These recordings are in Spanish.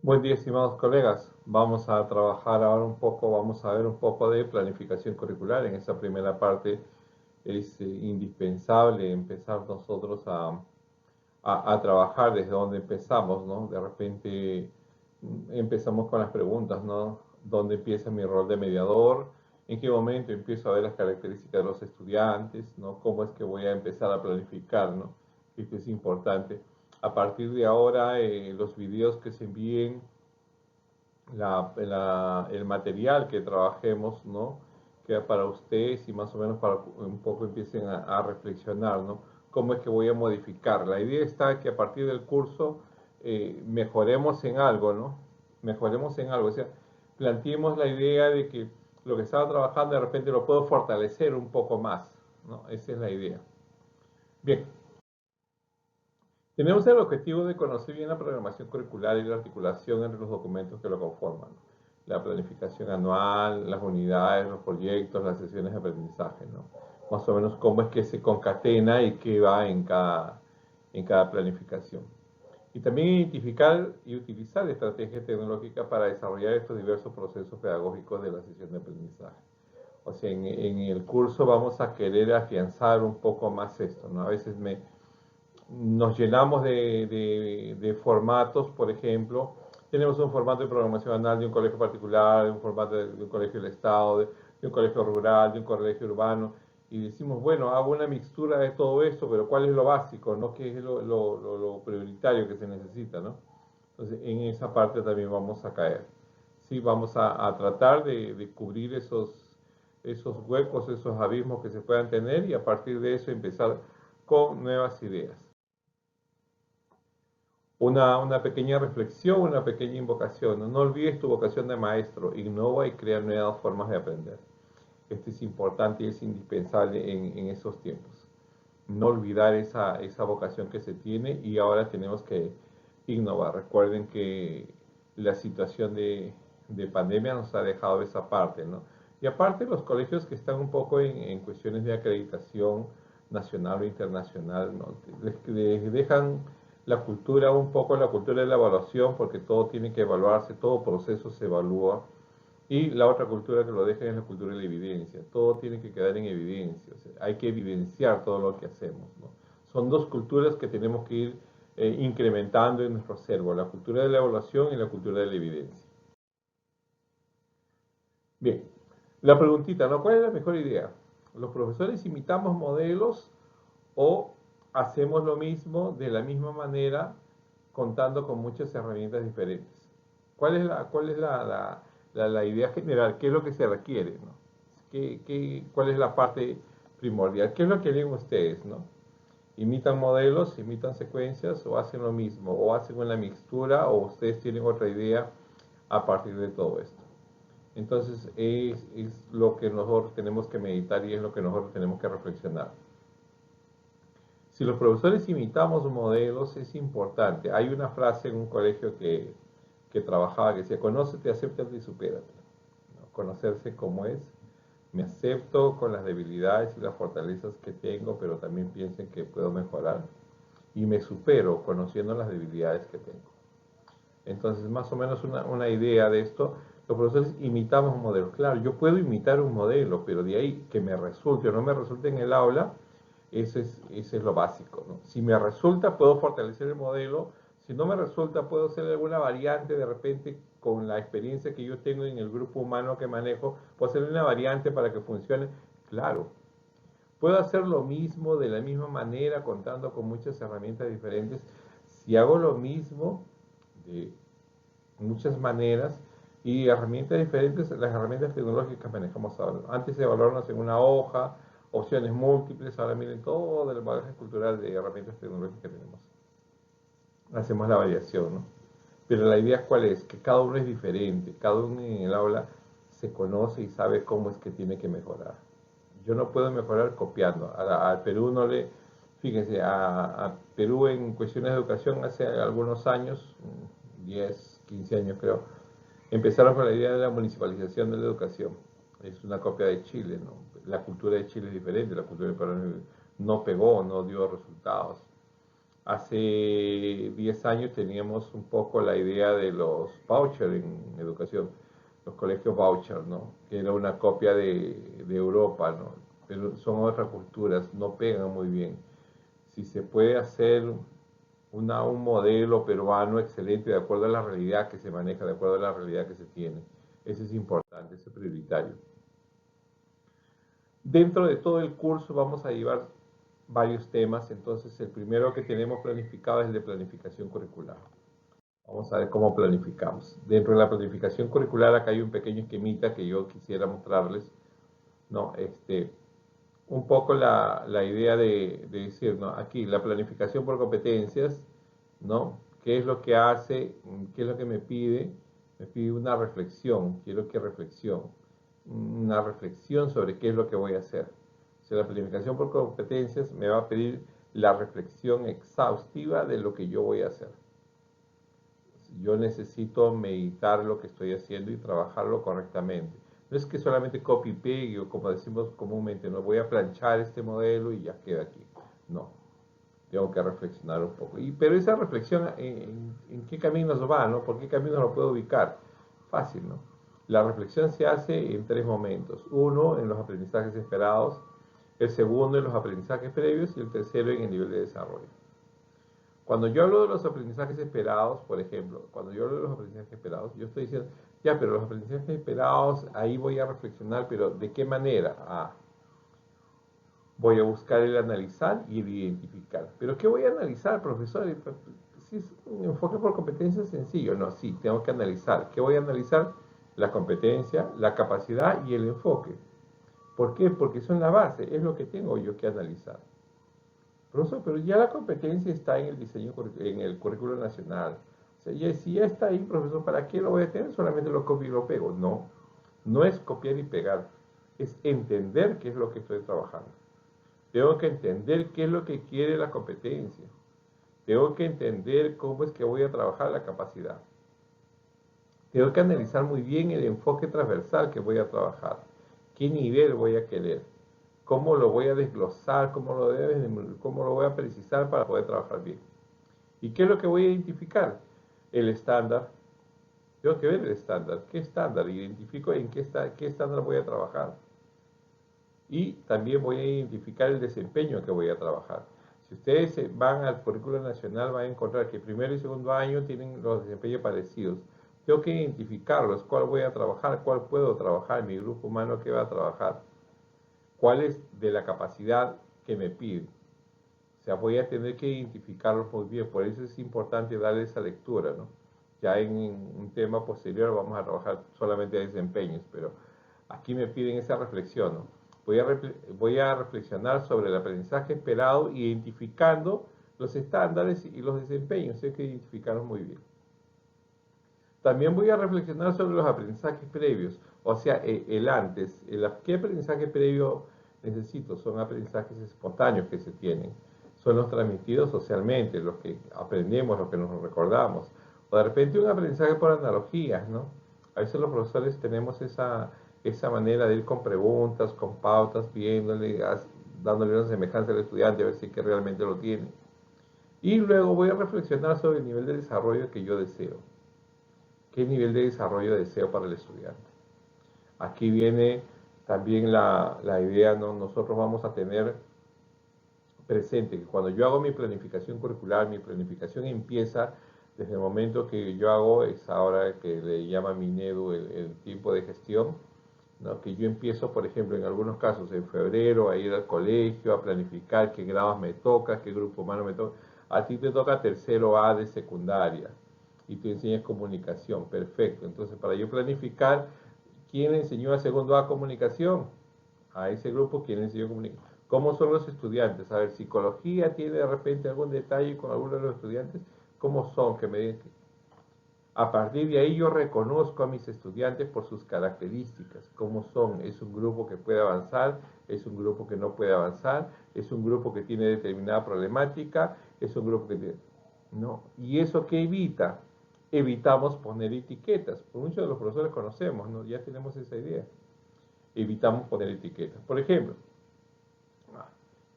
Buen día, estimados colegas. Vamos a trabajar ahora un poco, vamos a ver un poco de planificación curricular. En esta primera parte es indispensable empezar nosotros a trabajar desde donde empezamos, ¿no? De repente empezamos con las preguntas, ¿no? ¿Dónde empieza mi rol de mediador? ¿En qué momento empiezo a ver las características de los estudiantes, ¿no? ¿Cómo es que voy a empezar a planificar, ¿no? Esto es importante. A partir de ahora, los videos que se envíen, el material que trabajemos, ¿no? Queda para ustedes y más o menos para un poco empiecen a reflexionar, ¿no? ¿Cómo es que voy a modificar? La idea está que a partir del curso mejoremos en algo, ¿no? Mejoremos en algo, o sea, planteemos la idea de que lo que estaba trabajando de repente lo puedo fortalecer un poco más, ¿no? Esa es la idea. Bien, tenemos el objetivo de conocer bien la programación curricular y la articulación entre los documentos que lo conforman. La planificación anual, las unidades, los proyectos, las sesiones de aprendizaje, ¿no? Más o menos cómo es que se concatena y qué va en cada planificación. Y también identificar y utilizar estrategias tecnológicas para desarrollar estos diversos procesos pedagógicos de la sesión de aprendizaje. O sea, en el curso vamos a querer afianzar un poco más esto, ¿no? A veces nos llenamos de formatos, por ejemplo, tenemos un formato de programación anual de un colegio particular, de un formato de un colegio del Estado, de un colegio rural, de un colegio urbano, y decimos, bueno, hago una mixtura de todo esto, pero ¿cuál es lo básico, no? ¿Qué es lo prioritario que se necesita, no? Entonces, en esa parte también vamos a caer. Sí, vamos a tratar de cubrir esos huecos, esos abismos que se puedan tener y a partir de eso empezar con nuevas ideas. Una pequeña reflexión, una pequeña invocación. No olvides tu vocación de maestro, innova y crea nuevas formas de aprender. Esto es importante y es indispensable en esos tiempos. No olvidar esa vocación que se tiene y ahora tenemos que innovar. Recuerden que la situación de pandemia nos ha dejado esa parte, ¿no? Y aparte los colegios que están un poco en cuestiones de acreditación nacional o internacional, ¿no? Les dejan la cultura, un poco la cultura de la evaluación, porque todo tiene que evaluarse, todo proceso se evalúa. Y la otra cultura que lo deja es la cultura de la evidencia. Todo tiene que quedar en evidencia. O sea, hay que evidenciar todo lo que hacemos, ¿no? Son dos culturas que tenemos que ir incrementando en nuestro acervo, la cultura de la evaluación y la cultura de la evidencia. Bien, la preguntita, ¿no? ¿Cuál es la mejor idea? ¿Los profesores imitamos modelos o hacemos lo mismo de la misma manera contando con muchas herramientas diferentes? ¿Cuál es la idea general? ¿Qué es lo que se requiere, no? ¿Cuál es la parte primordial? ¿Qué es lo que leen ustedes, no? ¿Imitan modelos, imitan secuencias o hacen lo mismo? ¿O hacen una mixtura o ustedes tienen otra idea a partir de todo esto? Entonces es lo que nosotros tenemos que meditar y es lo que nosotros tenemos que reflexionar. Si los profesores imitamos modelos, es importante. Hay una frase en un colegio que trabajaba que decía, conócete, acéptate y supérate, ¿no? Conocerse como es, me acepto con las debilidades y las fortalezas que tengo, pero también piensen que puedo mejorar. Y me supero conociendo las debilidades que tengo. Entonces, más o menos una idea de esto, los profesores imitamos un modelo. Claro, yo puedo imitar un modelo, pero de ahí que me resulte o no me resulte en el aula, ese es lo básico, ¿no? Si me resulta, puedo fortalecer el modelo. Si no me resulta, puedo hacer alguna variante de repente con la experiencia que yo tengo en el grupo humano que manejo, puedo hacer una variante para que funcione. Claro, puedo hacer lo mismo de la misma manera contando con muchas herramientas diferentes. Si hago lo mismo de muchas maneras y herramientas diferentes, las herramientas tecnológicas manejamos ahora. Antes de evaluarnos en una hoja, opciones múltiples, ahora miren todo el bagaje cultural de herramientas tecnológicas que tenemos. Hacemos la variación, ¿no? Pero la idea cuál es, que cada uno es diferente, cada uno en el aula se conoce y sabe cómo es que tiene que mejorar. Yo no puedo mejorar copiando. Al Perú no le, fíjense, a Perú en cuestiones de educación hace algunos años, 10, 15 años creo, empezaron con la idea de la municipalización de la educación. Es una copia de Chile, ¿no? La cultura de Chile es diferente, la cultura de Perú no pegó, no dio resultados. Hace 10 años teníamos un poco la idea de los vouchers en educación, los colegios voucher, ¿no? Que era una copia de Europa, ¿no? Pero son otras culturas, no pegan muy bien. Si se puede hacer un modelo peruano excelente de acuerdo a la realidad que se maneja, de acuerdo a la realidad que se tiene, eso es importante, eso es prioritario. Dentro de todo el curso vamos a llevar varios temas, entonces el primero que tenemos planificado es el de planificación curricular. Vamos a ver cómo planificamos. Dentro de la planificación curricular acá hay un pequeño esquemita que yo quisiera mostrarles, ¿no? Un poco la idea de decir, ¿no? Aquí la planificación por competencias, ¿no? ¿Qué es lo que hace? ¿Qué es lo que me pide? Me pide una reflexión, quiero que una reflexión sobre qué es lo que voy a hacer. O sea, la planificación por competencias me va a pedir la reflexión exhaustiva de lo que yo voy a hacer. Yo necesito meditar lo que estoy haciendo y trabajarlo correctamente. No es que solamente copy pegue o como decimos comúnmente, no voy a planchar este modelo y ya queda aquí. No, tengo que reflexionar un poco. Pero esa reflexión, ¿en qué caminos va? ¿No? ¿Por qué caminos lo puedo ubicar? Fácil, ¿no? La reflexión se hace en 3 momentos. Uno, en los aprendizajes esperados. El segundo, en los aprendizajes previos. Y el tercero, en el nivel de desarrollo. Cuando yo hablo de los aprendizajes esperados, por ejemplo, cuando yo hablo de los aprendizajes esperados, yo estoy diciendo, ya, pero los aprendizajes esperados, ahí voy a reflexionar, pero ¿de qué manera? Voy a buscar el analizar y el identificar. ¿Pero qué voy a analizar, profesor? Si es un enfoque por competencia sencillo, no, sí, tengo que analizar. ¿Qué voy a analizar? La competencia, la capacidad y el enfoque. ¿Por qué? Porque son la base, es lo que tengo yo que analizar. Profesor, pero ya la competencia está en el diseño, en el currículo nacional. O sea, si ya está ahí, profesor, ¿para qué lo voy a tener? Solamente lo copio y lo pego. No, no es copiar y pegar, es entender qué es lo que estoy trabajando. Tengo que entender qué es lo que quiere la competencia. Tengo que entender cómo es que voy a trabajar la capacidad. Tengo que analizar muy bien el enfoque transversal que voy a trabajar. ¿Qué nivel voy a querer? ¿Cómo lo voy a desglosar? ¿Cómo lo voy a precisar para poder trabajar bien? ¿Y qué es lo que voy a identificar? El estándar. Tengo que ver el estándar. ¿Qué estándar? Identifico en qué estándar voy a trabajar. Y también voy a identificar el desempeño que voy a trabajar. Si ustedes van al currículo nacional, van a encontrar que primero y segundo año tienen los desempeños parecidos. Tengo que identificarlos, cuál voy a trabajar, cuál puedo trabajar, mi grupo humano que va a trabajar, cuál es de la capacidad que me pide. O sea, voy a tener que identificarlos muy bien, por eso es importante darle esa lectura, ¿no? Ya en un tema posterior vamos a trabajar solamente desempeños, pero aquí me piden esa reflexión, ¿no? Voy a reflexionar sobre el aprendizaje esperado, identificando los estándares y los desempeños, hay que identificarlos muy bien. También voy a reflexionar sobre los aprendizajes previos, o sea, el antes. ¿Qué aprendizaje previo necesito? Son aprendizajes espontáneos que se tienen. Son los transmitidos socialmente, los que aprendemos, los que nos recordamos. O de repente un aprendizaje por analogías, ¿no? A veces los profesores tenemos esa manera de ir con preguntas, con pautas, viéndole, dándole una semejanza al estudiante, a ver si que realmente lo tiene. Y luego voy a reflexionar sobre el nivel de desarrollo que yo deseo. ¿Qué nivel de desarrollo deseo para el estudiante? Aquí viene también la idea, ¿no? Nosotros vamos a tener presente que cuando yo hago mi planificación curricular, mi planificación empieza desde el momento que yo hago esa hora que le llama Minedu el tiempo de gestión, ¿no? Que yo empiezo, por ejemplo, en algunos casos en febrero a ir al colegio, a planificar qué grados me toca, qué grupo humano me toca. A ti te toca tercero A de secundaria y tú enseñas comunicación, perfecto. Entonces, para yo planificar, ¿quién enseñó a segundo A comunicación? A ese grupo, ¿quién enseñó comunicación? ¿Cómo son los estudiantes? A ver, psicología tiene de repente algún detalle con alguno de los estudiantes. ¿Cómo son? Que me digan. A partir de ahí yo reconozco a mis estudiantes por sus características, cómo son. Es un grupo que puede avanzar, es un grupo que no puede avanzar, es un grupo que tiene determinada problemática, es un grupo que tiene... ¿No? ¿Y eso qué evita? Evitamos poner etiquetas. Por muchos de los profesores conocemos, ¿no? Ya tenemos esa idea. Evitamos poner etiquetas. Por ejemplo,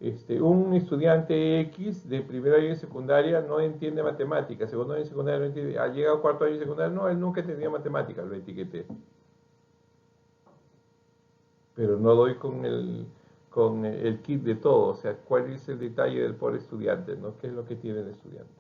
Un estudiante X de primer año de secundaria no entiende matemáticas, segundo año de secundaria no entiende, ha llegado a cuarto año de secundaria, no, él nunca entendía matemáticas, lo etiqueté. Pero no doy con el kit de todo, o sea, cuál es el detalle del pobre estudiante, ¿no? ¿Qué es lo que tiene el estudiante?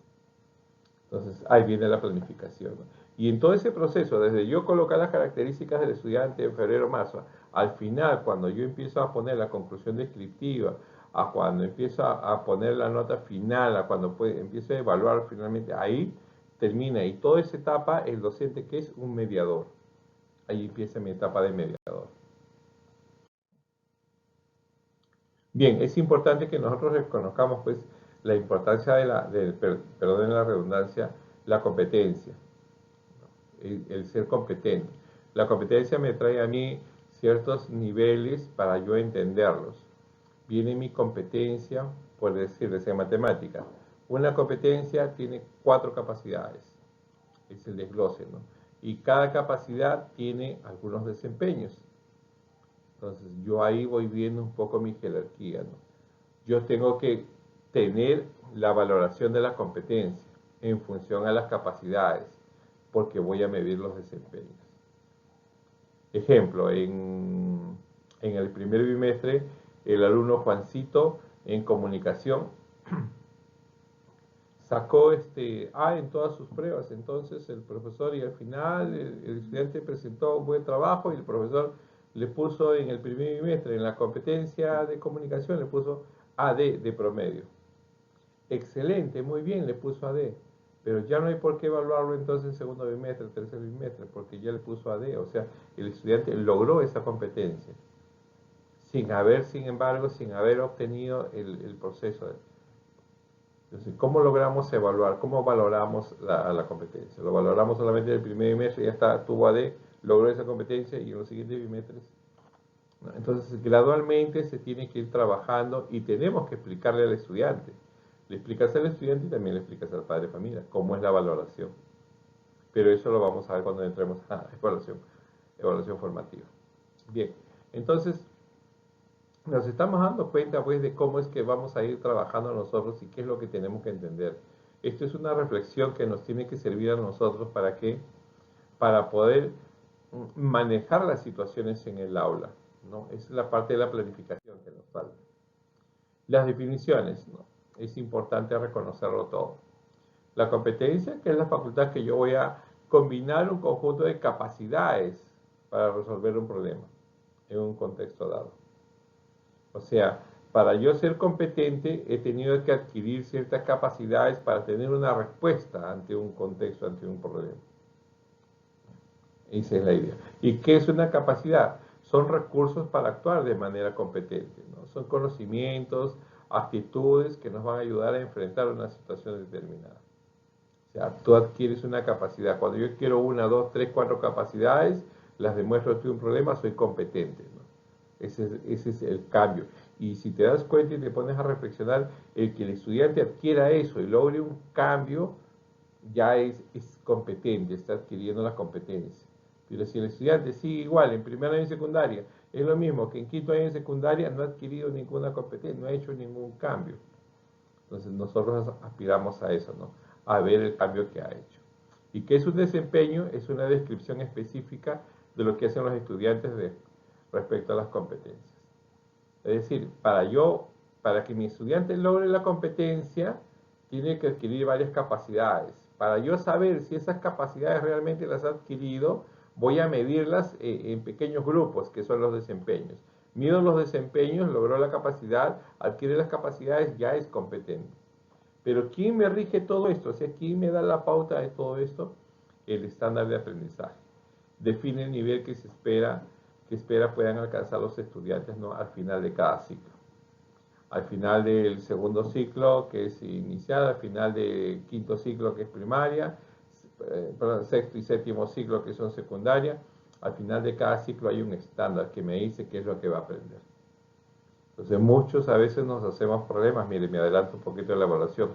Entonces, ahí viene la planificación, ¿no? Y en todo ese proceso, desde yo colocar las características del estudiante en febrero, marzo, al final, cuando yo empiezo a poner la conclusión descriptiva, a cuando empiezo a poner la nota final, a cuando empiezo a evaluar finalmente, ahí termina. Y toda esa etapa, el docente que es un mediador. Ahí empieza mi etapa de mediador. Bien, es importante que nosotros reconozcamos pues la importancia perdón la redundancia, la competencia, el ser competente. La competencia me trae a mí ciertos niveles para yo entenderlos. Viene mi competencia, por decirles en matemática. Una competencia tiene 4 capacidades, es el desglose, ¿no? Y cada capacidad tiene algunos desempeños. Entonces yo ahí voy viendo un poco mi jerarquía, ¿no? Yo tengo que tener la valoración de la competencia en función a las capacidades, porque voy a medir los desempeños. Ejemplo, en el primer bimestre, el alumno Juancito en comunicación sacó A en todas sus pruebas. Entonces el profesor, y al final el estudiante presentó un buen trabajo y el profesor le puso en el primer bimestre, en la competencia de comunicación, le puso AD de promedio. Excelente, muy bien, le puso AD. Pero ya no hay por qué evaluarlo entonces en segundo bimestre, tercer bimestre, porque ya le puso AD. O sea, el estudiante logró esa competencia, sin embargo, sin haber obtenido el proceso. Entonces, ¿cómo logramos evaluar? ¿Cómo valoramos la competencia? ¿Lo valoramos solamente en el primer bimestre? Ya está, tuvo AD, logró esa competencia y en los siguientes bimestres. ¿No? Entonces, gradualmente se tiene que ir trabajando y tenemos que explicarle al estudiante. Le explicas al estudiante y también le explicas al padre de familia cómo es la valoración. Pero eso lo vamos a ver cuando entremos a evaluación formativa. Bien, entonces nos estamos dando cuenta pues de cómo es que vamos a ir trabajando nosotros y qué es lo que tenemos que entender. Esto es una reflexión que nos tiene que servir a nosotros para que, para poder manejar las situaciones en el aula, ¿no? Esa es la parte de la planificación que nos falta. Las definiciones, ¿no? Es importante reconocerlo todo. La competencia, que es la facultad que yo voy a combinar un conjunto de capacidades para resolver un problema en un contexto dado. O sea, para yo ser competente he tenido que adquirir ciertas capacidades para tener una respuesta ante un contexto, ante un problema. Esa es la idea. ¿Y qué es una capacidad? Son recursos para actuar de manera competente, ¿no? Son conocimientos, actitudes que nos van a ayudar a enfrentar una situación determinada. O sea, tú adquieres una capacidad. Cuando yo quiero 1, 2, 3, 4 capacidades, las demuestro ante un problema, soy competente, ¿no? Ese es el cambio. Y si te das cuenta y te pones a reflexionar, el que el estudiante adquiera eso y logre un cambio, ya es competente, está adquiriendo la competencia. Pero si el estudiante sigue igual en primer año de secundaria, es lo mismo que en quinto año de secundaria, no ha adquirido ninguna competencia, no ha hecho ningún cambio. Entonces nosotros aspiramos a eso, ¿no? A ver el cambio que ha hecho. ¿Y qué es un desempeño? Es una descripción específica de lo que hacen los estudiantes respecto a las competencias. Es decir, para que mi estudiante logre la competencia, tiene que adquirir varias capacidades. Para yo saber si esas capacidades realmente las ha adquirido, voy a medirlas en pequeños grupos, que son los desempeños. Mido los desempeños, logró la capacidad, adquiere las capacidades, ya es competente. Pero ¿quién me rige todo esto? O sea, ¿quién me da la pauta de todo esto? El estándar de aprendizaje. Define el nivel que espera puedan alcanzar los estudiantes, ¿no? Al final de cada ciclo. Al final del segundo ciclo, que es inicial, al final del quinto ciclo, que es primaria, sexto y séptimo ciclo, que son secundaria, al final de cada ciclo hay un estándar que me dice qué es lo que va a aprender. Entonces muchos a veces nos hacemos problemas, mire, me adelanto un poquito de la evaluación,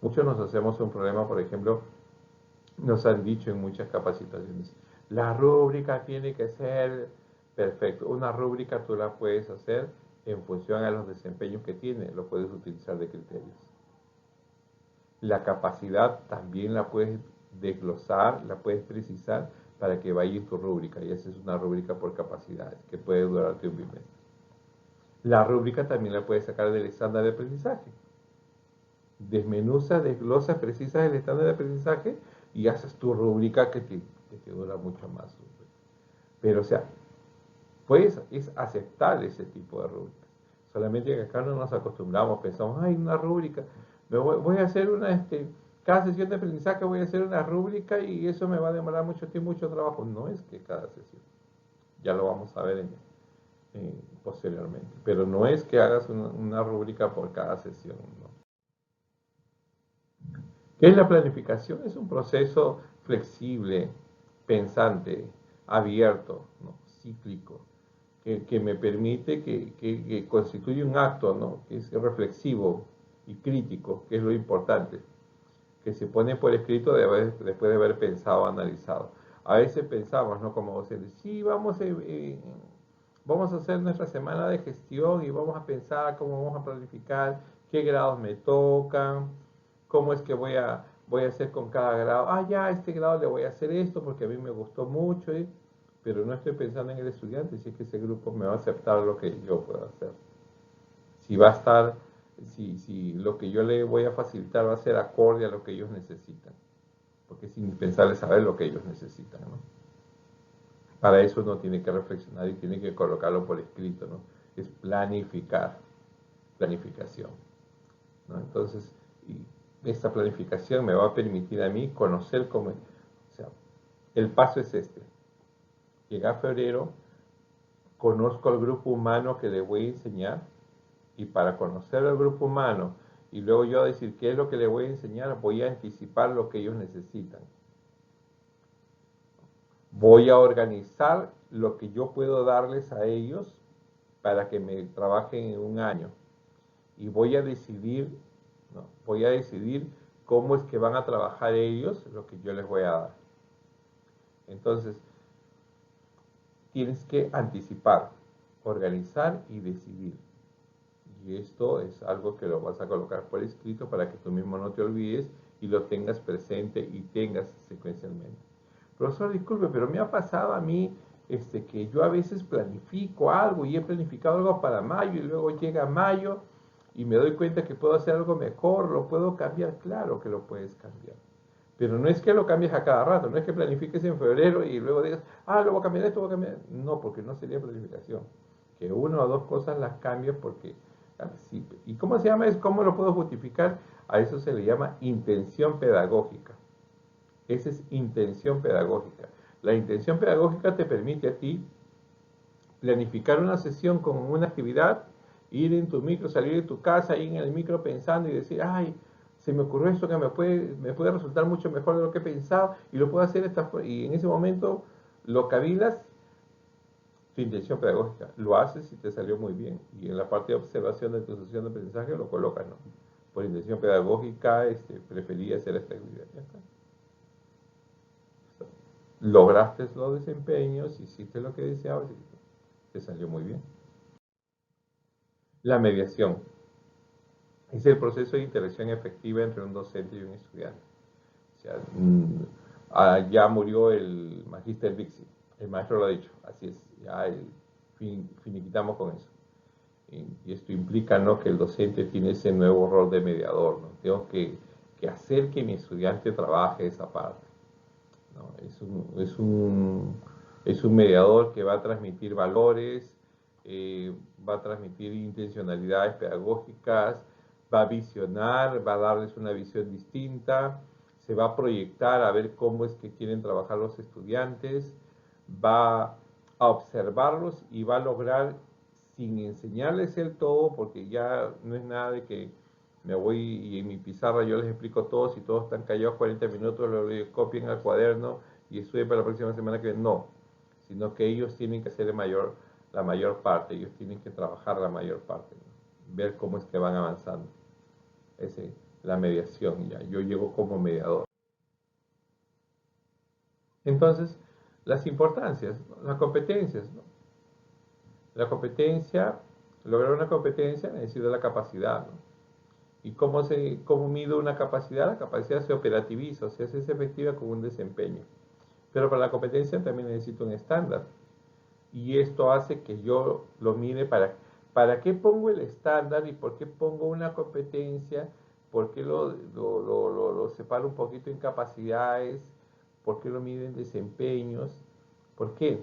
muchos nos hacemos un problema, por ejemplo, nos han dicho en muchas capacitaciones, la rúbrica tiene que ser perfecta. Una rúbrica tú la puedes hacer en función a los desempeños que tiene, lo puedes utilizar de criterios. La capacidad también la puedes desglosar, la puedes precisar para que vaya en tu rúbrica, y esa es una rúbrica por capacidades que puede durarte un bimestre. La rúbrica también la puedes sacar del estándar de aprendizaje. Desmenuzas, desglosas, precisas el estándar de aprendizaje y haces tu rúbrica que te dura mucho más. Pero, o sea, pues es aceptable ese tipo de rúbricas. Solamente que acá no nos acostumbramos, pensamos, ay, una rúbrica, voy a hacer cada sesión de aprendizaje voy a hacer una rúbrica y eso me va a demorar mucho tiempo, mucho trabajo. No es que cada sesión, ya lo vamos a ver posteriormente, pero no es que hagas una rúbrica por cada sesión, ¿no? ¿Qué es la planificación? Es un proceso flexible, pensante, abierto, ¿no? Cíclico, que me permite, que constituye un acto, ¿no? Que es reflexivo y crítico, que es lo importante, que se pone por escrito después de haber pensado, analizado. A veces pensamos, ¿no? Como docentes, sí, vamos a hacer nuestra semana de gestión y vamos a pensar cómo vamos a planificar, qué grados me tocan, cómo es que voy a hacer con cada grado. Ah, ya, este grado le voy a hacer esto porque a mí me gustó mucho, pero no estoy pensando en el estudiante, si es que ese grupo me va a aceptar lo que yo puedo hacer. Si va a estar, si lo que yo le voy a facilitar va a ser acorde a lo que ellos necesitan, porque es indispensable saber lo que ellos necesitan, ¿no? Para eso uno tiene que reflexionar y tiene que colocarlo por escrito, ¿no? Es planificación, ¿no? Entonces, esta planificación me va a permitir a mí conocer cómo, o sea, el paso es este. Llega febrero, conozco al grupo humano que le voy a enseñar, y para conocer al grupo humano y luego yo decir qué es lo que le voy a enseñar, voy a anticipar lo que ellos necesitan. Voy a organizar lo que yo puedo darles a ellos para que me trabajen en un año. Y voy a decidir, ¿no? Voy a decidir cómo es que van a trabajar ellos lo que yo les voy a dar. Entonces, tienes que anticipar, organizar y decidir. Y esto es algo que lo vas a colocar por escrito para que tú mismo no te olvides y lo tengas presente y tengas secuencialmente. Profesor, disculpe, pero me ha pasado a mí que yo a veces planifico algo y he planificado algo para mayo y luego llega mayo y me doy cuenta que puedo hacer algo mejor, lo puedo cambiar. Claro que lo puedes cambiar. Pero no es que lo cambies a cada rato, no es que planifiques en febrero y luego digas, ah, lo voy a cambiar esto, voy a cambiar. No, porque no sería planificación. Que una o dos cosas las cambies porque... Sí. ¿Y cómo se llama eso? ¿Cómo lo puedo justificar? A eso se le llama intención pedagógica. Esa es intención pedagógica. La intención pedagógica te permite a ti planificar una sesión con una actividad, ir en tu micro, salir de tu casa, ir en el micro pensando y decir, ay, se me ocurrió esto que me puede resultar mucho mejor de lo que he pensado y lo puedo hacer y en ese momento lo cavilas, tu intención pedagógica, lo haces y te salió muy bien. Y en la parte de observación de tu sesión de aprendizaje lo colocas, ¿no? Por intención pedagógica, preferí hacer esta actividad. Ya está. Lograste los desempeños, hiciste lo que deseabas y te salió muy bien. La mediación es el proceso de interacción efectiva entre un docente y un estudiante. O sea, ya murió el magíster Dixit, el maestro lo ha dicho, así es, ya finiquitamos con eso. Y esto implica, ¿no?, que el docente tiene ese nuevo rol de mediador, ¿no? Tengo que hacer que mi estudiante trabaje esa parte, ¿no? Es un mediador que va a transmitir valores, va a transmitir intencionalidades pedagógicas, va a visionar, va a darles una visión distinta, se va a proyectar a ver cómo es que quieren trabajar los estudiantes, va a observarlos y va a lograr, sin enseñarles el todo, porque ya no es nada de que me voy y en mi pizarra yo les explico todo, si todos están callados 40 minutos, lo copien al cuaderno y estudien para la próxima semana que viene. No, sino que ellos tienen que hacer la mayor parte, ellos tienen que trabajar la mayor parte, ¿no? Ver cómo es que van avanzando. La mediación, ya, yo llego como mediador. Entonces, las importancias, ¿no? Las competencias, ¿no? La competencia, lograr una competencia necesito la capacidad, ¿no? ¿Y cómo mido una capacidad? La capacidad se operativiza, o sea, se hace efectiva con un desempeño. Pero para la competencia también necesito un estándar. Y esto hace que yo lo mire para qué pongo el estándar y por qué pongo una competencia, por qué lo separo un poquito en capacidades, por qué lo mido en desempeños. ¿Por qué?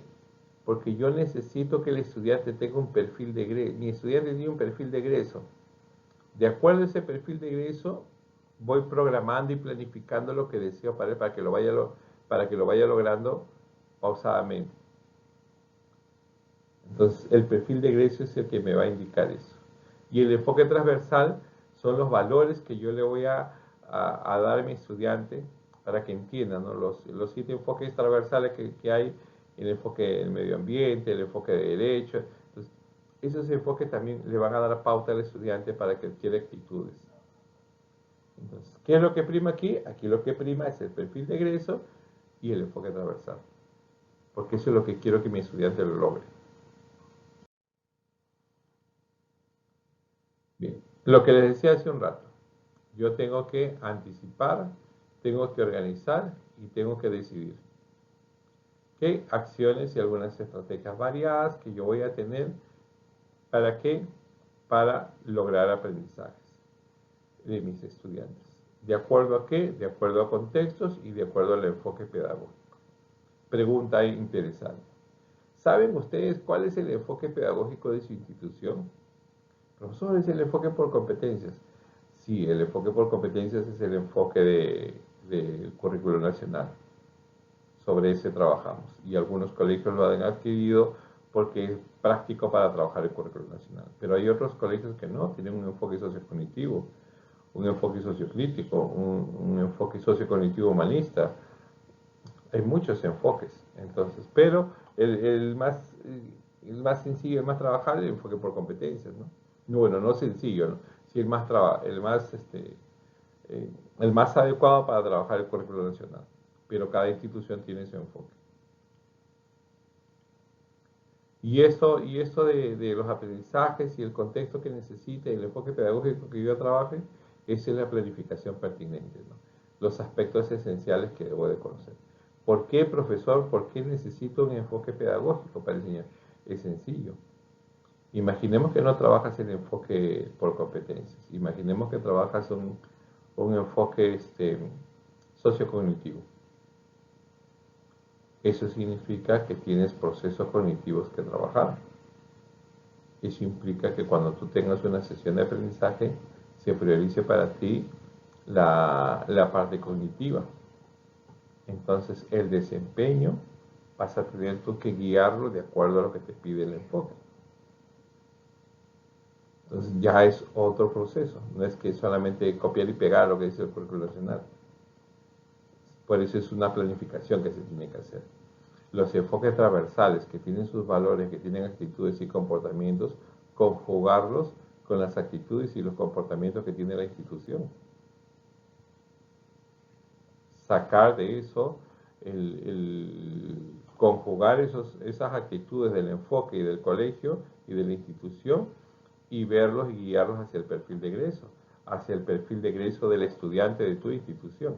Porque yo necesito que el estudiante tenga un perfil de egreso. Mi estudiante tiene un perfil de egreso. De acuerdo a ese perfil de egreso, voy programando y planificando lo que deseo para él, para que lo vaya logrando pausadamente. Entonces, el perfil de egreso es el que me va a indicar eso. Y el enfoque transversal son los valores que yo le voy a dar a mi estudiante para que entienda, ¿no? Los 7 enfoques transversales que hay, el enfoque del medio ambiente, el enfoque de derecho. Entonces, esos enfoques también le van a dar pauta al estudiante para que adquiera actitudes. Entonces, ¿qué es lo que prima aquí? Aquí lo que prima es el perfil de egreso y el enfoque transversal. Porque eso es lo que quiero que mi estudiante lo logre. Bien, lo que les decía hace un rato, yo tengo que anticipar, tengo que organizar y tengo que decidir qué acciones y algunas estrategias variadas que yo voy a tener. ¿Para qué? Para lograr aprendizajes de mis estudiantes. ¿De acuerdo a qué? De acuerdo a contextos y de acuerdo al enfoque pedagógico. Pregunta interesante. ¿Saben ustedes cuál es el enfoque pedagógico de su institución? Profesor, es el enfoque por competencias. Sí, el enfoque por competencias es el enfoque del currículo nacional. Sobre ese trabajamos. Y algunos colegios lo han adquirido porque es práctico para trabajar el currículo nacional. Pero hay otros colegios que no, tienen un enfoque sociocognitivo, un enfoque sociocrítico, un enfoque sociocognitivo humanista. Hay muchos enfoques, entonces, pero el más sencillo, el más trabajable, el enfoque por competencias, ¿no? Bueno, no sencillo, ¿no? Sí, el más adecuado para trabajar el currículo nacional, pero cada institución tiene su enfoque. Y esto de los aprendizajes y el contexto que necesite, el enfoque pedagógico que yo trabaje, esa es la planificación pertinente, ¿no? Los aspectos esenciales que debo de conocer. ¿Por qué, profesor? ¿Por qué necesito un enfoque pedagógico para enseñar? Es sencillo. Imaginemos que no trabajas el enfoque por competencias. Imaginemos que trabajas un enfoque sociocognitivo. Eso significa que tienes procesos cognitivos que trabajar. Eso implica que cuando tú tengas una sesión de aprendizaje, se priorice para ti la parte cognitiva. Entonces, el desempeño vas a tener tú que guiarlo de acuerdo a lo que te pide el enfoque. Entonces, ya es otro proceso. No es que solamente copiar y pegar lo que dice el currículo nacional. Por eso es una planificación que se tiene que hacer. Los enfoques transversales que tienen sus valores, que tienen actitudes y comportamientos, conjugarlos con las actitudes y los comportamientos que tiene la institución. Sacar de eso, conjugar esas actitudes del enfoque y del colegio y de la institución y verlos y guiarlos hacia el perfil de egreso, hacia el perfil de egreso del estudiante de tu institución.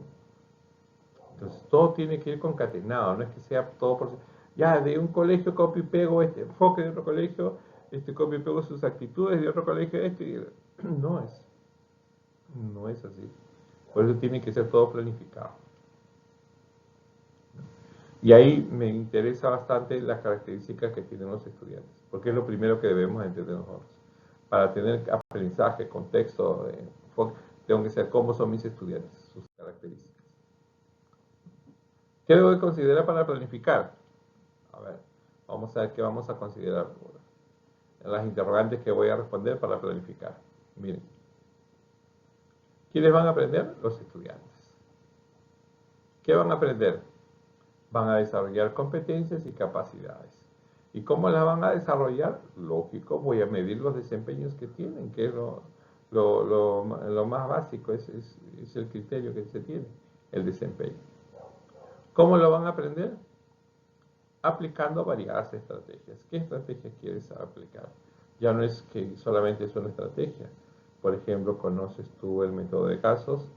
Entonces todo tiene que ir concatenado, no es que sea todo por... Ya, de un colegio copio y pego este enfoque, de otro colegio copio y pego sus actitudes, de otro colegio no es así. Por eso tiene que ser todo planificado. Y ahí me interesa bastante las características que tienen los estudiantes, porque es lo primero que debemos entender nosotros. Para tener aprendizaje, contexto, enfoque, tengo que saber cómo son mis estudiantes, sus características. ¿Qué debo de considerar para planificar? A ver, vamos a ver qué vamos a considerar ahora. Las interrogantes que voy a responder para planificar. Miren, ¿quiénes van a aprender? Los estudiantes. ¿Qué van a aprender? Van a desarrollar competencias y capacidades. ¿Y cómo las van a desarrollar? Lógico, voy a medir los desempeños que tienen, que es lo más básico, es el criterio que se tiene, el desempeño. ¿Cómo lo van a aprender? Aplicando variadas estrategias. ¿Qué estrategias quieres aplicar? Ya no es que solamente es una estrategia. Por ejemplo, conoces tú el método de casos,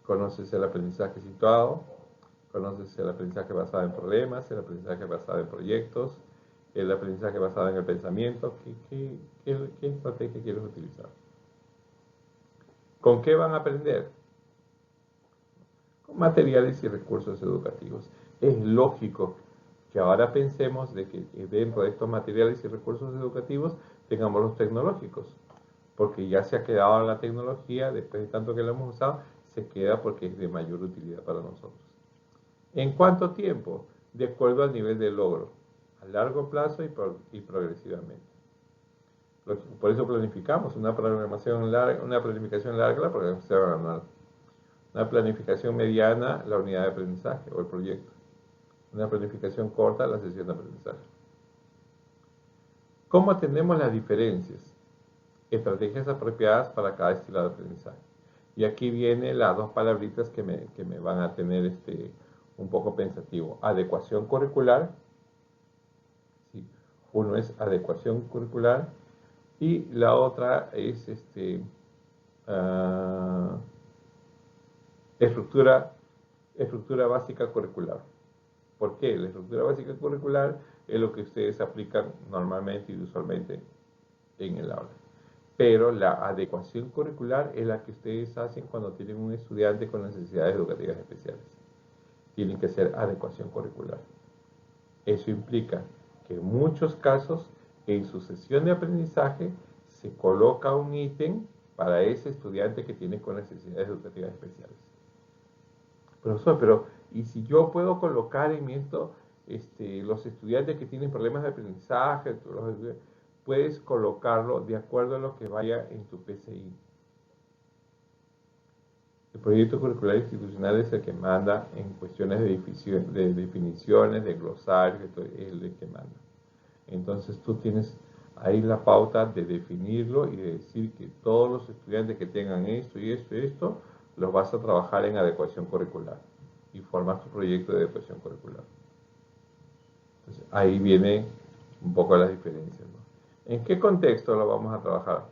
conoces el aprendizaje situado, conoces el aprendizaje basado en problemas, el aprendizaje basado en proyectos, el aprendizaje basado en el pensamiento. ¿Qué estrategia quieres utilizar? ¿Con qué van a aprender? Con materiales y recursos educativos. Es lógico que ahora pensemos de que dentro de estos materiales y recursos educativos tengamos los tecnológicos, porque ya se ha quedado la tecnología, después de tanto que la hemos usado, se queda porque es de mayor utilidad para nosotros. ¿En cuánto tiempo? De acuerdo al nivel de logro, a largo plazo y progresivamente. Por eso planificamos una planificación larga, la programación anual. Una planificación mediana, la unidad de aprendizaje o el proyecto. Una planificación corta, la sesión de aprendizaje. ¿Cómo atendemos las diferencias? Estrategias apropiadas para cada estilo de aprendizaje. Y aquí vienen las dos palabritas que me van a tener un poco pensativo. Adecuación curricular. ¿Sí? Uno es adecuación curricular y la otra es uh, estructura básica curricular. ¿Por qué? La estructura básica curricular es lo que ustedes aplican normalmente y usualmente en el aula. Pero la adecuación curricular es la que ustedes hacen cuando tienen un estudiante con necesidades educativas especiales. Tienen que hacer adecuación curricular. Eso implica que en muchos casos, en su sesión de aprendizaje, se coloca un ítem para ese estudiante que tiene con necesidades educativas especiales. Profesor, pero ¿y si yo puedo colocar en esto los estudiantes que tienen problemas de aprendizaje? Puedes colocarlo de acuerdo a lo que vaya en tu PCI. El proyecto curricular institucional es el que manda en cuestiones de definiciones, de glosarios, es el que manda. Entonces tú tienes ahí la pauta de definirlo y de decir que todos los estudiantes que tengan esto y esto y esto, los vas a trabajar en adecuación curricular y formas tu proyecto de adecuación curricular. Entonces ahí viene un poco las diferencias, ¿no? ¿En qué contexto lo vamos a trabajar?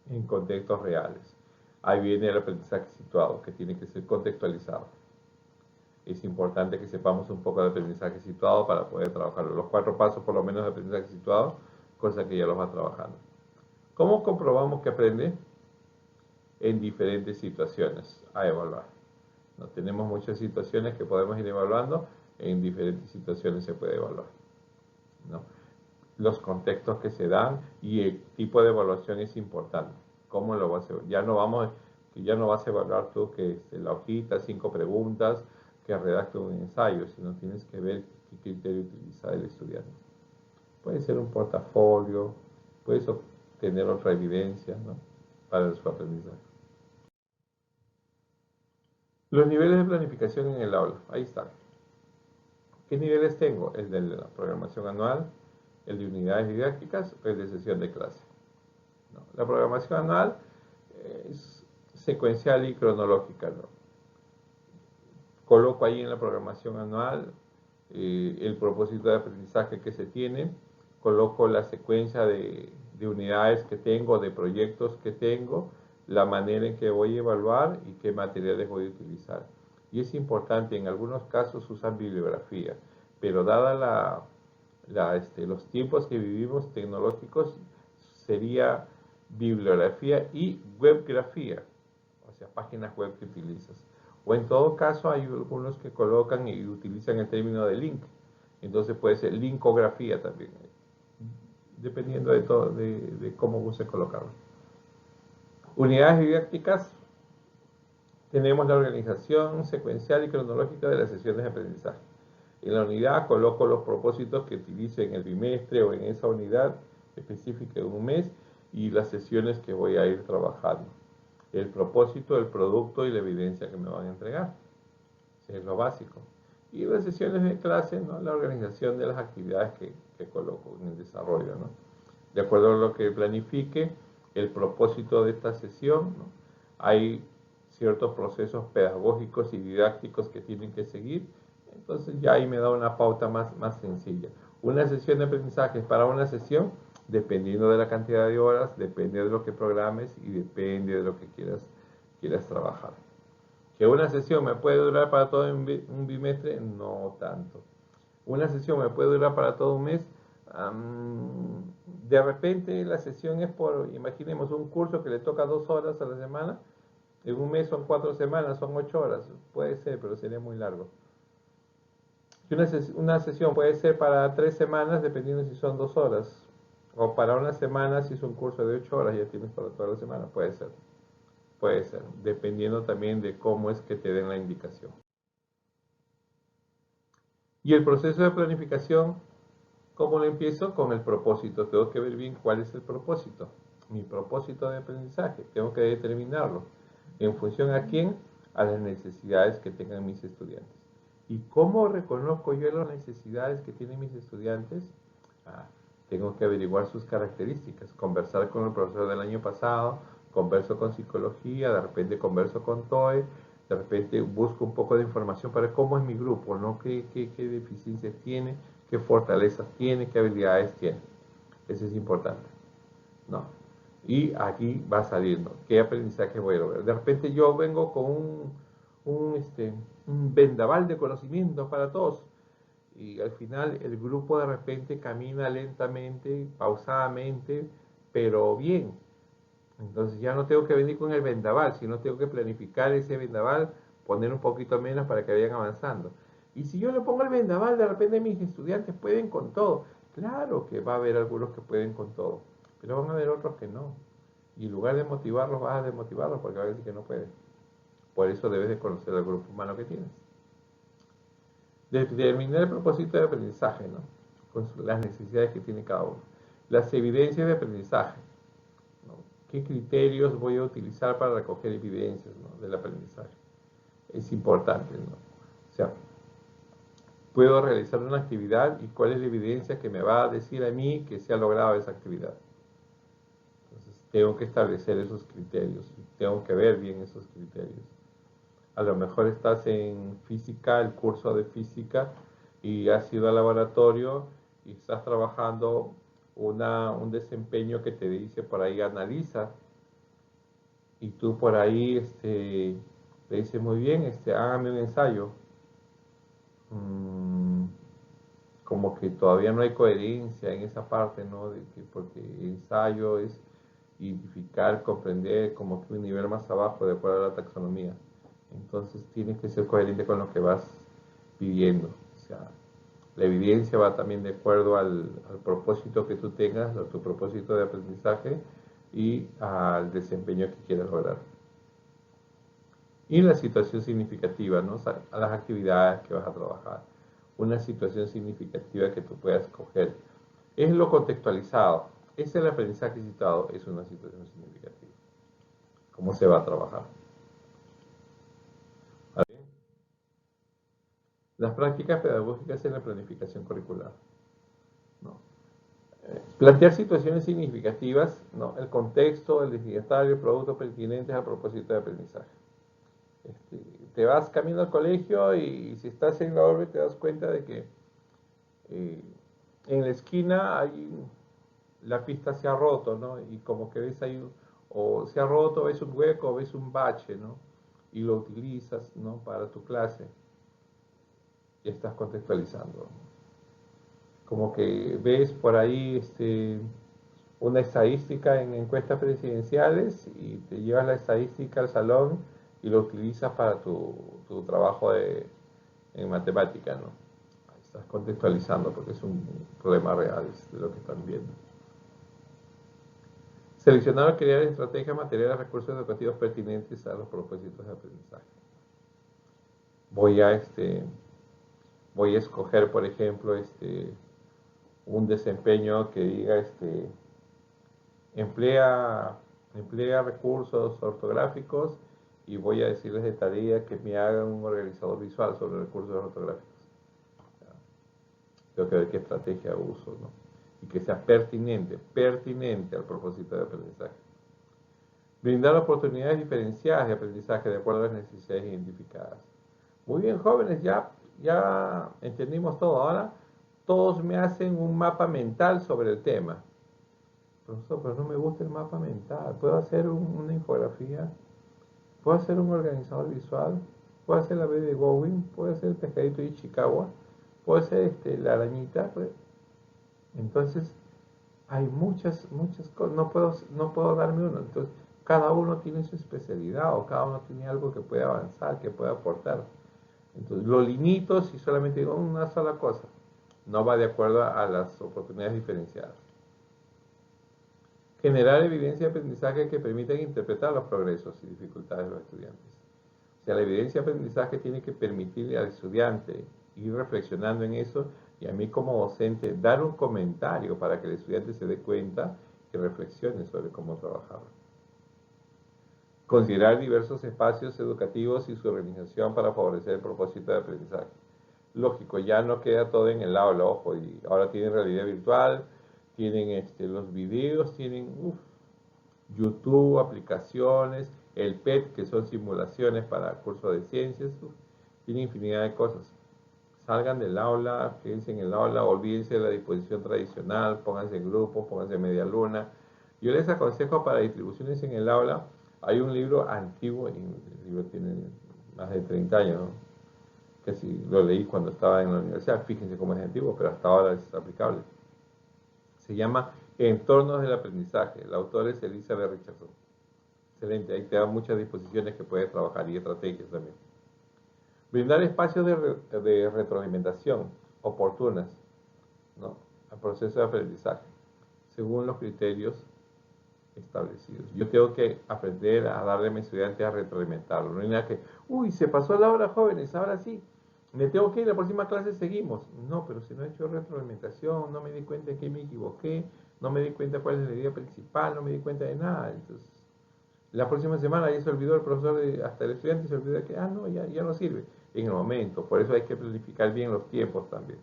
En contextos reales. Ahí viene el aprendizaje situado, que tiene que ser contextualizado. Es importante que sepamos un poco de aprendizaje situado para poder trabajar los 4 pasos por lo menos de aprendizaje situado, cosa que ya los va trabajando. ¿Cómo comprobamos que aprende? En diferentes situaciones a evaluar. No tenemos muchas situaciones que podemos ir evaluando, en diferentes situaciones se puede evaluar, ¿no? Los contextos que se dan y el tipo de evaluación es importante. ¿Cómo lo vas a evaluar? Ya no vas a evaluar tú que la hojita, 5 preguntas, que redacte un ensayo, sino tienes que ver qué criterio utiliza el estudiante. Puede ser un portafolio, puedes obtener otra evidencia, ¿no?, para su aprendizaje. Los niveles de planificación en el aula, ahí están. ¿Qué niveles tengo? El de la programación anual, el de unidades didácticas o el de sesión de clase. ¿No? La programación anual es secuencial y cronológica, ¿no? Coloco ahí en la programación anual el propósito de aprendizaje que se tiene, coloco la secuencia de unidades que tengo, de proyectos que tengo, la manera en que voy a evaluar y qué materiales voy a utilizar. Y es importante, en algunos casos usan bibliografía, pero dada los tiempos que vivimos tecnológicos, sería bibliografía y webgrafía, o sea, páginas web que utilizas. O en todo caso hay algunos que colocan y utilizan el término de link. Entonces puede ser linkografía también, dependiendo de cómo guste colocarlo. Unidades didácticas, tenemos la organización secuencial y cronológica de las sesiones de aprendizaje. En la unidad coloco los propósitos que utilice en el bimestre o en esa unidad específica de un mes y las sesiones que voy a ir trabajando. El propósito, el producto y la evidencia que me van a entregar. Eso es lo básico. Y las sesiones de clase, ¿no?, la organización de las actividades que coloco en el desarrollo, ¿no? De acuerdo a lo que planifique, el propósito de esta sesión, ¿no?, hay ciertos procesos pedagógicos y didácticos que tienen que seguir. Entonces ya ahí me da una pauta más sencilla. Una sesión de aprendizaje para una sesión dependiendo de la cantidad de horas, depende de lo que programes y depende de lo que quieras trabajar. ¿Que una sesión me puede durar para todo un bimestre? No tanto. ¿Una sesión me puede durar para todo un mes? De repente la sesión es imaginemos un curso que le toca 2 horas a la semana, en un mes son 4 semanas, son 8 horas, puede ser, pero sería muy largo. Una sesión puede ser para 3 semanas, dependiendo si son 2 horas, o para una semana, si es un curso de 8 horas, ya tienes para toda la semana, puede ser, dependiendo también de cómo es que te den la indicación. Y el proceso de planificación, ¿cómo lo empiezo? Con el propósito. Tengo que ver bien cuál es el propósito. Mi propósito de aprendizaje. Tengo que determinarlo. ¿En función a quién? A las necesidades que tengan mis estudiantes. ¿Y cómo reconozco yo las necesidades que tienen mis estudiantes? Tengo que averiguar sus características. Conversar con el profesor del año pasado, converso con psicología, de repente converso con TOE, de repente busco un poco de información para cómo es mi grupo, ¿no? ¿Qué deficiencias tiene? ¿Qué fortalezas tiene? ¿Qué habilidades tiene? Eso es importante, ¿no? Y aquí va saliendo, ¿qué aprendizaje voy a lograr? De repente yo vengo con un vendaval de conocimientos para todos y al final el grupo de repente camina lentamente, pausadamente, pero bien. Entonces ya no tengo que venir con el vendaval, sino tengo que planificar ese vendaval, poner un poquito menos para que vayan avanzando. Y si yo le pongo el vendaval, de repente mis estudiantes pueden con todo. Claro que va a haber algunos que pueden con todo, pero van a haber otros que no. Y en lugar de motivarlos, vas a desmotivarlos porque van a decir que no pueden. Por eso debes de conocer al grupo humano que tienes. Determinar el propósito de aprendizaje, ¿no? Con las necesidades que tiene cada uno. Las evidencias de aprendizaje, ¿no? ¿Qué criterios voy a utilizar para recoger evidencias, ¿no? Del aprendizaje? Es importante, ¿no? O sea, puedo realizar una actividad y cuál es la evidencia que me va a decir a mí que se ha logrado esa actividad. Entonces, tengo que establecer esos criterios, tengo que ver bien esos criterios. A lo mejor estás en física, el curso de física, y has ido al laboratorio y estás trabajando un desempeño que te dice por ahí analiza, y tú por ahí le dices muy bien, hágame un ensayo. Como que todavía no hay coherencia en esa parte, ¿no? Porque ensayo es identificar, comprender como que un nivel más abajo de acuerdo a la taxonomía. Entonces tienes que ser coherente con lo que vas pidiendo. O sea, la evidencia va también de acuerdo al propósito que tú tengas, a tu propósito de aprendizaje y al desempeño que quieras lograr. Y la situación significativa, ¿no? O sea, a las actividades que vas a trabajar. Una situación significativa que tú puedas escoger. Es lo contextualizado. Es el aprendizaje citado, es una situación significativa. ¿Cómo se va a trabajar? Las prácticas pedagógicas en la planificación curricular, ¿no? Plantear situaciones significativas, ¿no? El contexto, el destinatario, el producto pertinentes al propósito de aprendizaje. Te vas camino al colegio y si estás en la orbe te das cuenta de que en la esquina la pista se ha roto, ¿no? Y como que ves ahí, o se ha roto, ves un hueco, o ves un bache, ¿no? Y lo utilizas, ¿no? Para tu clase. Y estás contextualizando. Como que ves por ahí una estadística en encuestas presidenciales y te llevas la estadística al salón y lo utilizas para tu trabajo en matemática, ¿no? Estás contextualizando porque es un problema real de lo que están viendo. Seleccionar o crear estrategias, materiales, recursos educativos pertinentes a los propósitos de aprendizaje. Voy a escoger, por ejemplo, un desempeño que diga emplea recursos ortográficos y voy a decirles de tarea que me hagan un organizador visual sobre recursos ortográficos. Tengo que ver qué estrategia uso, ¿no? Y que sea pertinente al propósito de aprendizaje. Brindar oportunidades diferenciadas de aprendizaje de acuerdo a las necesidades identificadas. Muy bien, jóvenes, ya entendimos todo. Ahora todos me hacen un mapa mental sobre el tema. Profesor, pero no me gusta el mapa mental. ¿Puedo hacer una infografía? ¿Puedo hacer un organizador visual? ¿Puedo hacer la B de Gowin? ¿Puedo hacer el pescadito de Chicago? ¿Puedo hacer la arañita? Pues, entonces, hay muchas cosas. No puedo darme uno. Entonces, cada uno tiene su especialidad o cada uno tiene algo que puede avanzar, que puede aportar. Entonces, lo limito si solamente digo una sola cosa. No va de acuerdo a las oportunidades diferenciadas. Generar evidencia de aprendizaje que permita interpretar los progresos y dificultades de los estudiantes. O sea, la evidencia de aprendizaje tiene que permitirle al estudiante ir reflexionando en eso y a mí como docente dar un comentario para que el estudiante se dé cuenta y reflexione sobre cómo trabajar. Considerar diversos espacios educativos y su organización para favorecer el propósito de aprendizaje. Lógico, ya no queda todo en el aula, ojo, y ahora tienen realidad virtual, tienen los videos, tienen YouTube, aplicaciones, el PET, que son simulaciones para cursos de ciencias, tiene infinidad de cosas. Salgan del aula, quédense en el aula, olvídense de la disposición tradicional, pónganse en grupos, pónganse en media luna. Yo les aconsejo para distribuciones en el aula, hay un libro antiguo, y el libro tiene más de 30 años, ¿no? Que si lo leí cuando estaba en la universidad, fíjense cómo es antiguo, pero hasta ahora es aplicable. Se llama Entornos del Aprendizaje, el autor es Elizabeth Richardson. Excelente, ahí te da muchas disposiciones que puedes trabajar y estrategias también. Brindar espacios de retroalimentación oportunas, ¿no?, al proceso de aprendizaje, según los criterios establecidos. Yo tengo que aprender a darle a mis estudiantes a retroalimentarlo. No hay nada que, se pasó la hora, jóvenes, ahora sí, me tengo que ir, la próxima clase seguimos. No, pero si no he hecho retroalimentación, no me di cuenta de que me equivoqué, no me di cuenta cuál es la idea principal, no me di cuenta de nada. Entonces, la próxima semana ya se olvidó el profesor, hasta el estudiante se olvidó de que, no, ya no sirve en el momento. Por eso hay que planificar bien los tiempos también.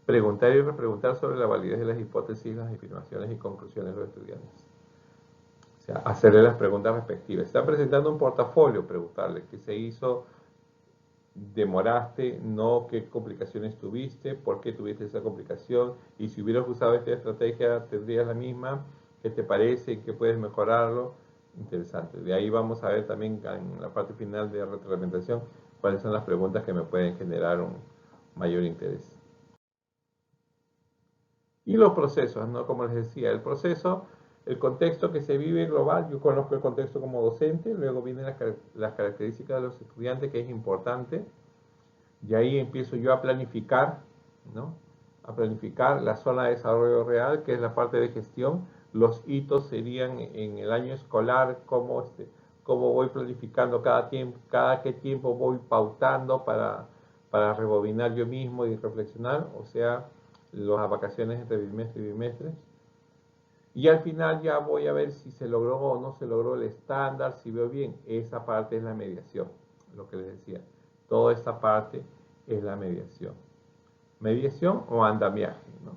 Preguntar y repreguntar sobre la validez de las hipótesis, las afirmaciones y conclusiones de los estudiantes. O sea, hacerle las preguntas respectivas. Está presentando un portafolio, preguntarle qué se hizo, demoraste, no, qué complicaciones tuviste, por qué tuviste esa complicación, y si hubieras usado esta estrategia, tendrías la misma, qué te parece, qué puedes mejorarlo. Interesante. De ahí vamos a ver también en la parte final de retroalimentación cuáles son las preguntas que me pueden generar un mayor interés. Y los procesos, ¿no? Como les decía, el proceso, el contexto que se vive global, yo conozco el contexto como docente, luego vienen las características de los estudiantes, que es importante, y ahí empiezo yo a planificar, ¿no?, a planificar la zona de desarrollo real, que es la parte de gestión. Los hitos serían en el año escolar, cómo voy planificando cada qué tiempo voy pautando para rebobinar yo mismo y reflexionar, o sea, las vacaciones entre bimestre y bimestre. Y al final ya voy a ver si se logró o no se logró el estándar, si veo bien. Esa parte es la mediación, lo que les decía. Toda esta parte es la mediación. Mediación o andamiaje, ¿no?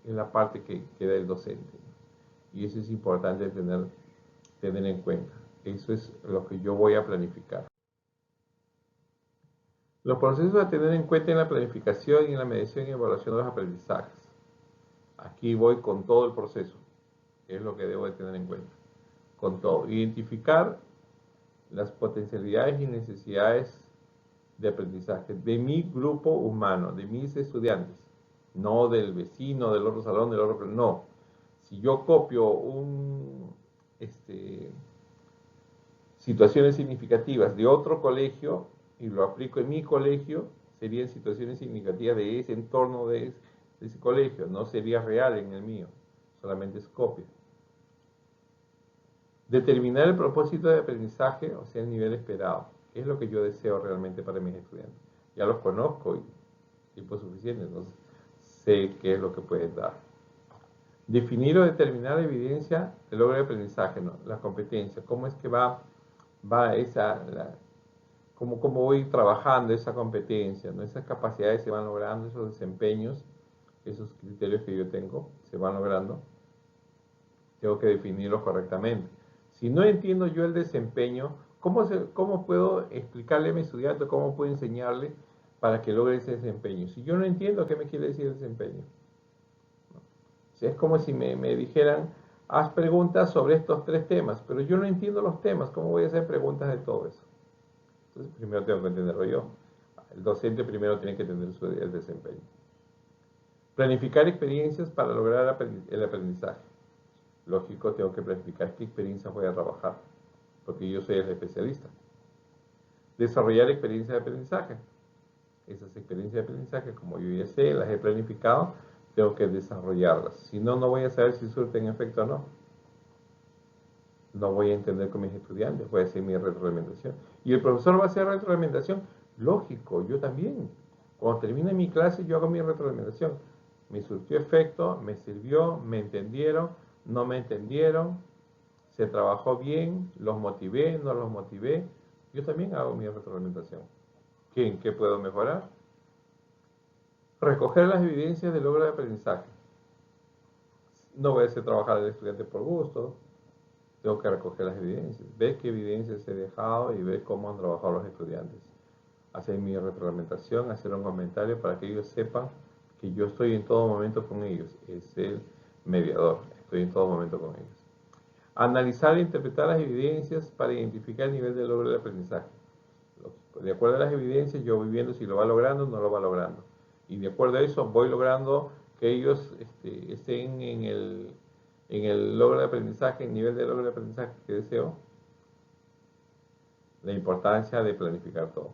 Es la parte que da el docente, ¿no? Y eso es importante tener en cuenta. Eso es lo que yo voy a planificar. Los procesos a tener en cuenta en la planificación y en la mediación y evaluación de los aprendizajes. Aquí voy con todo el proceso, que es lo que debo de tener en cuenta. Con todo. Identificar las potencialidades y necesidades de aprendizaje de mi grupo humano, de mis estudiantes, no del vecino, del otro salón, del otro, no. Si yo copio situaciones significativas de otro colegio y lo aplico en mi colegio, serían situaciones significativas de ese entorno de ese colegio, no sería real en el mío, solamente es copia. Determinar el propósito de aprendizaje, o sea, el nivel esperado. ¿Qué es lo que yo deseo realmente para mis estudiantes? Ya los conozco y tiempo suficiente, entonces sé qué es lo que pueden dar. Definir o determinar la evidencia del logro de aprendizaje, ¿no?, la competencia. ¿Cómo es que va cómo voy trabajando esa competencia, ¿no? Esas capacidades se van logrando, esos desempeños, esos criterios que yo tengo, se van logrando. Tengo que definirlos correctamente. Si no entiendo yo el desempeño, ¿cómo puedo explicarle a mi estudiante, cómo puedo enseñarle para que logre ese desempeño? Si yo no entiendo qué me quiere decir desempeño, ¿no? sea, es como si me dijeran, haz preguntas sobre estos 3 temas, pero yo no entiendo los temas, ¿cómo voy a hacer preguntas de todo eso? Entonces, primero tengo que entenderlo yo. El docente primero tiene que entender el desempeño. Planificar experiencias para lograr el aprendizaje. Lógico, tengo que planificar qué experiencias voy a trabajar, porque yo soy el especialista. Desarrollar experiencias de aprendizaje. Esas experiencias de aprendizaje, como yo ya sé, las he planificado, tengo que desarrollarlas. Si no, no voy a saber si surten efecto o no. No voy a entender con mis estudiantes, voy a hacer mi retroalimentación. ¿Y el profesor va a hacer retroalimentación? Lógico, yo también. Cuando termine mi clase, yo hago mi retroalimentación. Me surtió efecto, me sirvió, me entendieron, no me entendieron, se trabajó bien, los motivé, no los motivé. Yo también hago mi retroalimentación. ¿En qué puedo mejorar? Recoger las evidencias del logro de aprendizaje. No voy a hacer trabajar al estudiante por gusto, tengo que recoger las evidencias, ver qué evidencias he dejado y ver cómo han trabajado los estudiantes. Hacer mi retroalimentación, hacer un comentario para que ellos sepan que yo estoy en todo momento con ellos. Es el mediador, estoy en todo momento con ellos. Analizar e interpretar las evidencias para identificar el nivel de logro del aprendizaje. De acuerdo a las evidencias, yo voy viendo si lo va logrando o no lo va logrando. Y de acuerdo a eso, voy logrando que ellos estén en el logro de aprendizaje, el nivel de logro de aprendizaje que deseo. La importancia de planificar todo.